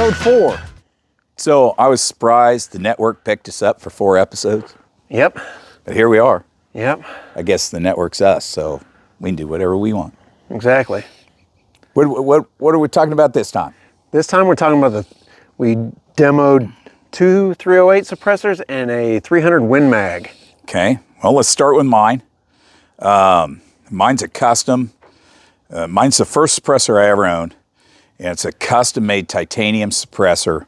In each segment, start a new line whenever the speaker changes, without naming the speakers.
episode 4.
So I was surprised the network picked us up for 4 episodes.
Yep.
But here we are.
Yep.
I guess the network's us, so we can do whatever we want.
Exactly.
What are we talking about this time?
This time we're talking about we demoed 2 308 suppressors and a 300 Win Mag.
Okay. Well, let's start with mine. Mine's a custom. Mine's the first suppressor I ever owned. And it's a custom-made titanium suppressor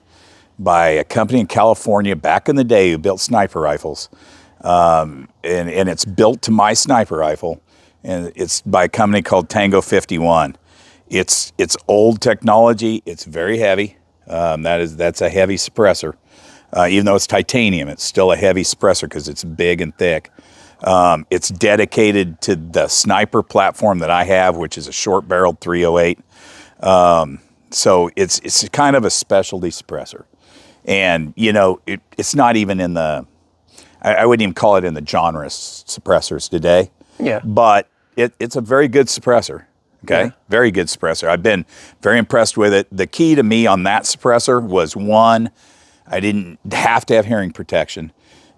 by a company in California back in the day who built sniper rifles. And it's built to my sniper rifle. And it's by a company called Tango 51. It's old technology. It's very heavy. That's a heavy suppressor. Even though it's titanium, it's still a heavy suppressor because it's big and thick. It's dedicated to the sniper platform that I have, which is a short-barreled 308. So it's kind of a specialty suppressor. And, you know, it's not even in the, I wouldn't even call it in the genre suppressors today.
Yeah.
But it's a very good suppressor. Okay. Yeah. Very good suppressor. I've been very impressed with it. The key to me on that suppressor was 1, I didn't have to have hearing protection.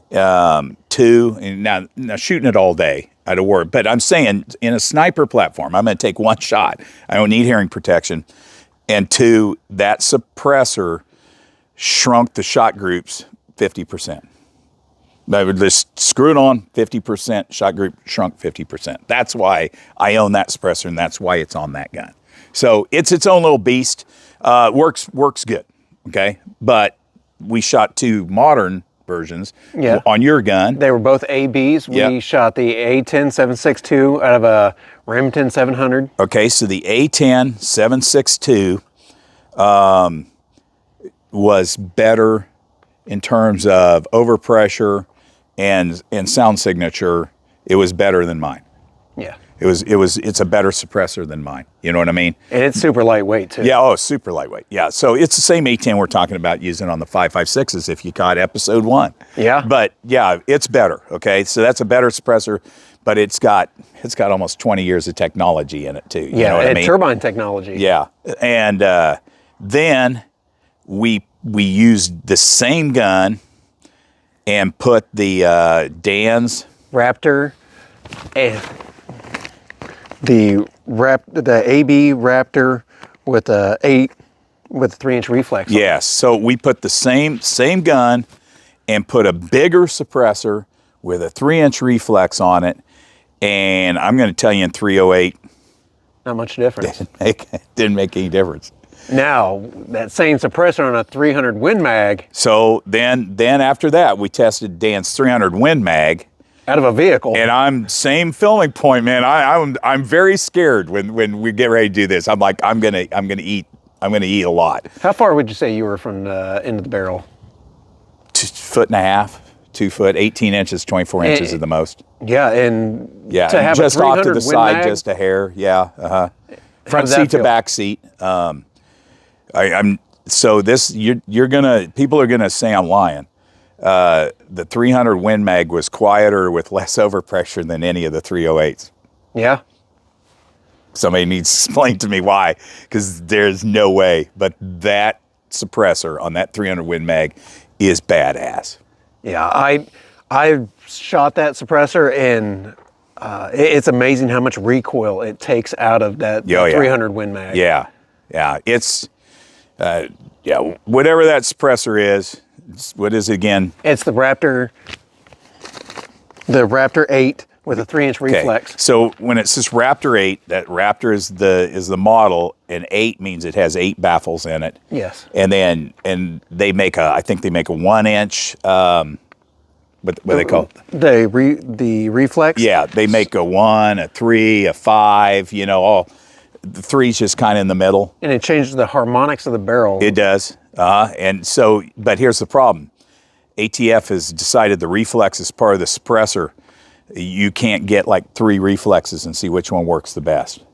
2, and now shooting it all day, I'd have worried. But I'm saying in a sniper platform, I'm going to take 1 shot. I don't need hearing protection. And 2, that suppressor shrunk the shot groups 50%. I would just screw it on 50%, shot group shrunk 50%. That's why I own that suppressor, and that's why it's on that gun. So it's its own little beast. Works good, okay? But we shot 2 modern versions on your gun.
They were both ABs. We shot the A10 762 out of a Remington 700.
Okay, so the A10 762 was better in terms of overpressure and sound signature. It was better than mine.
Yeah.
It's a better suppressor than mine. You know what I mean?
And it's super lightweight too.
Yeah, super lightweight. Yeah, so it's the same A10 we're talking about using on the 5.56s if you caught episode 1.
Yeah.
But yeah, it's better, okay? So that's a better suppressor, but it's got almost 20 years of technology in it too. You know what I mean?
Turbine technology.
Yeah. And then we used the same gun and put the Dan's
Raptor and the AB Raptor with a 3-inch reflex.
Yes. So we put the same gun and put a bigger suppressor with a 3-inch reflex on it. And I'm going to tell you in 308,
not much difference.
Didn't make any difference.
Now, that same suppressor on a 300 Win Mag.
So then after that, we tested Dan's 300 Win Mag.
Out of a vehicle.
And I'm same filming point, man. I'm very scared when we get ready to do this. I'm like, I'm gonna eat a lot.
How far would you say you were from the end of the barrel?
1.5 feet, 2 foot, 18 inches, 24 inches at the most.
Yeah, and
to have just off to the side, just a hair. Yeah, front seat to back seat. So this people are gonna say I'm lying. The 300 Win Mag was quieter with less overpressure than any of the 308s.
Yeah.
Somebody needs to explain to me why, because there's no way. But that suppressor on that 300 Win Mag is badass.
Yeah, I shot that suppressor, and it's amazing how much recoil it takes out of that 300 Win Mag.
Yeah, it's whatever that suppressor is. What is it again?
It's the Raptor 8 with a 3-inch reflex.
So when it says Raptor 8, that Raptor is the model, and 8 means it has 8 baffles in it.
Yes.
And they make I think they make a 1-inch. What do they call it?
The reflex.
Yeah, they make a 1, a 3, a 5. You know, all the 3's just kind of in the middle.
And it changes the harmonics of the barrel.
It does. And so, but here's the problem. ATF has decided the reflex is part of the suppressor. You can't get like 3 reflexes and see which one works the best.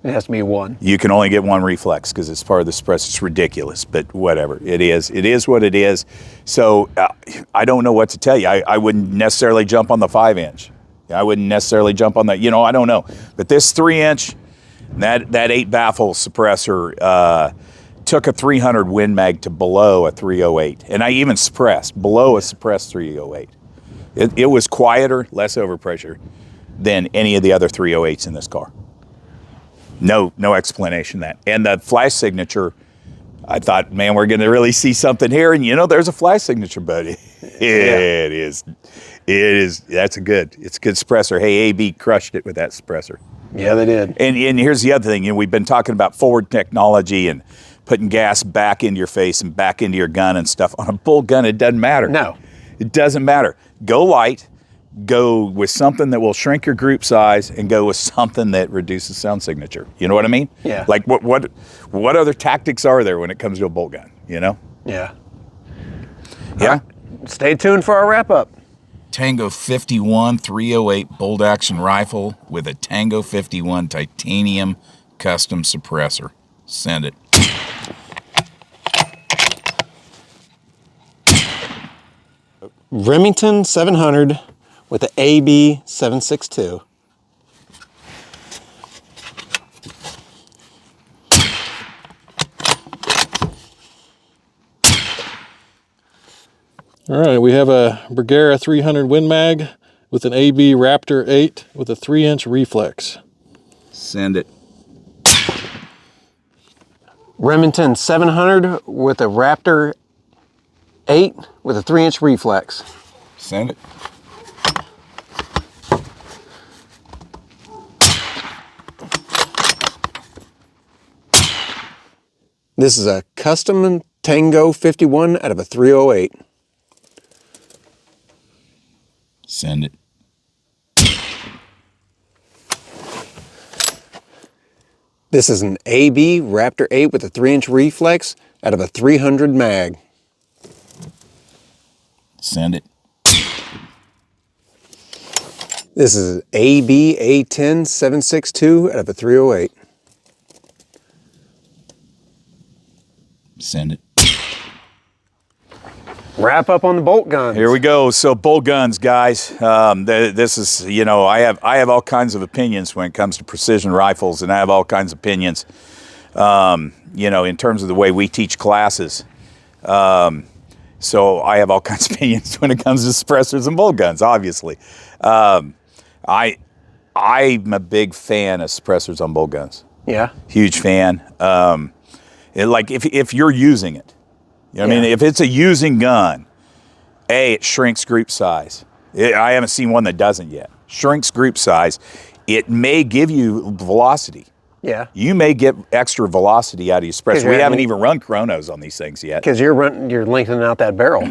It has to be 1.
You can only get 1 reflex because it's part of the suppressor. It's ridiculous, but whatever. It is what it is. So I don't know what to tell you. I wouldn't necessarily jump on the 5-inch. I wouldn't necessarily jump on that. You know, I don't know. But this 3-inch, that 8 baffle suppressor, took a 300 Win Mag to below a 308, and I even suppressed below a suppressed 308. It was quieter, less overpressure than any of the other 308s in this car. No explanation of that. And the flash signature, I thought, man, we're going to really see something here. And there's a flash signature, buddy. It is. It's a good suppressor. Hey, AB crushed it with that suppressor.
Yeah, they did.
And here's the other thing. We've been talking about forward technology and putting gas back into your face and back into your gun and stuff. On a bull gun, it doesn't matter.
No.
It doesn't matter. Go light. Go with something that will shrink your group size, and go with something that reduces sound signature. You know what I mean?
Yeah.
Like what other tactics are there when it comes to a bolt gun?
Yeah.
Yeah.
Right. Stay tuned for our wrap up.
Tango 51 308 bolt action rifle with a Tango 51 titanium custom suppressor. Send it.
Remington 700 with the AB 762.
All right, we have a Bergara 300 Win Mag with an AB Raptor 8 with a 3-inch reflex.
Send it.
Remington 700 with a Raptor 8 with a 3-inch reflex.
Send it.
This is a custom Tango 51 out of a 308.
Send it.
This is an AB Raptor 8 with a 3-inch reflex out of a 300 mag.
Send it.
This is an AB A10 762 out of a 308.
Send it.
Wrap up on the bolt guns.
Here we go. So bolt guns, guys. This is, I have all kinds of opinions when it comes to precision rifles, and I have all kinds of opinions, in terms of the way we teach classes. So I have all kinds of opinions when it comes to suppressors and bolt guns, obviously. I'm a big fan of suppressors on bolt guns.
Yeah.
Huge fan. Like if you're using it, I mean, if it's a using gun, it shrinks group size. I haven't seen one that doesn't yet. Shrinks group size. It may give you velocity.
Yeah.
You may get extra velocity out of your suppressor. We haven't even run chronos on these things yet.
Because you're lengthening out that barrel.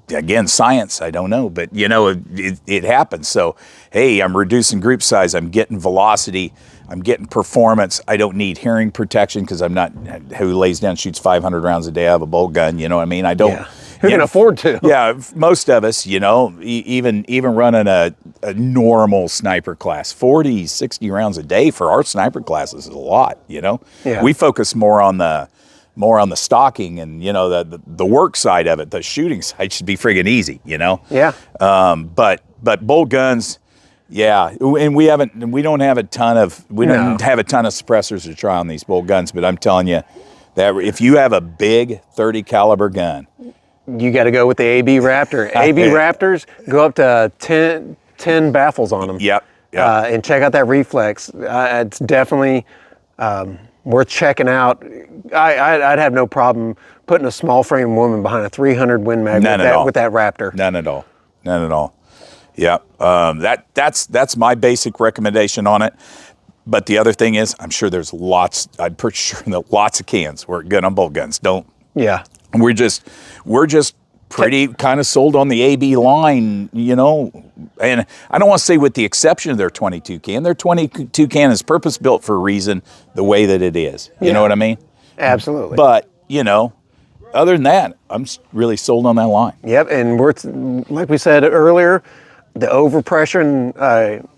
Again, science, I don't know, but it happens. So, hey, I'm reducing group size. I'm getting velocity. I'm getting performance. I don't need hearing protection because I'm not who lays down, shoots 500 rounds a day out of a bolt gun. You know what I mean? I don't.
Yeah. Who can afford to?
Yeah, most of us, even running a normal sniper class, 40, 60 rounds a day for our sniper classes is a lot.
Yeah.
We focus more on the stocking and the work side of it. The shooting side should be friggin' easy.
Yeah.
But bolt guns. Yeah, and we don't have a ton of suppressors to try on these bolt guns, but I'm telling you that if you have a big 30 caliber gun,
you got to go with the AB Raptor. AB Raptors go up to 10 baffles on them.
Yep.
And check out that reflex. It's definitely worth checking out. I'd have no problem putting a small frame woman behind a 300 Win Mag with that Raptor.
None at all. Yeah, that's my basic recommendation on it. But the other thing is, I'm pretty sure that lots of cans work good on bolt guns.
Yeah.
We're just pretty kind of sold on the AB line, and I don't want to say with the exception of their 22 can. Their 22 can is purpose built for a reason the way that it is. You know what I mean?
Absolutely.
But, other than that, I'm really sold on that line.
Yep, and like we said earlier, the overpressure in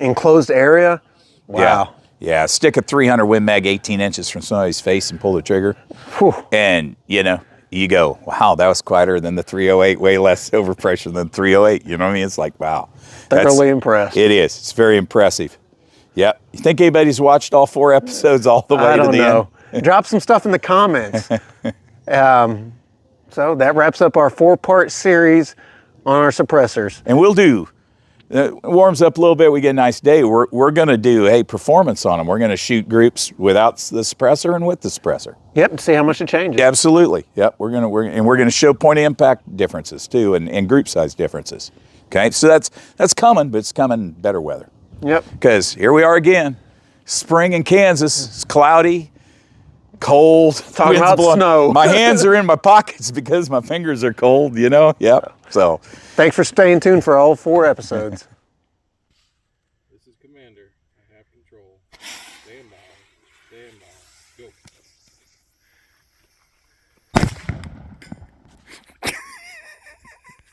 enclosed area, wow.
Yeah, stick a 300 Win Mag 18 inches from somebody's face and pull the trigger.
Whew.
And, you go, wow, that was quieter than the 308, way less overpressure than 308. You know what I mean? It's like, wow.
Thoroughly impressed.
It is. It's very impressive. Yep. You think anybody's watched all 4 episodes all the way to the end?
Drop some stuff in the comments. So that wraps up our 4-part series on our suppressors.
And we'll do, it warms up a little bit, we get a nice day. We're going to do a performance on them. We're going to shoot groups without the suppressor and with the suppressor.
Yep, and see how much it changes.
Absolutely. Yep. We're going to show point of impact differences too, and group size differences. Okay, so that's coming, but it's coming better weather.
Yep.
Because here we are again, spring in Kansas. It's cloudy, cold.
Talking about snow.
My hands are in my pockets because my fingers are cold. You know. Yep. So
thanks for staying tuned for all 4 episodes.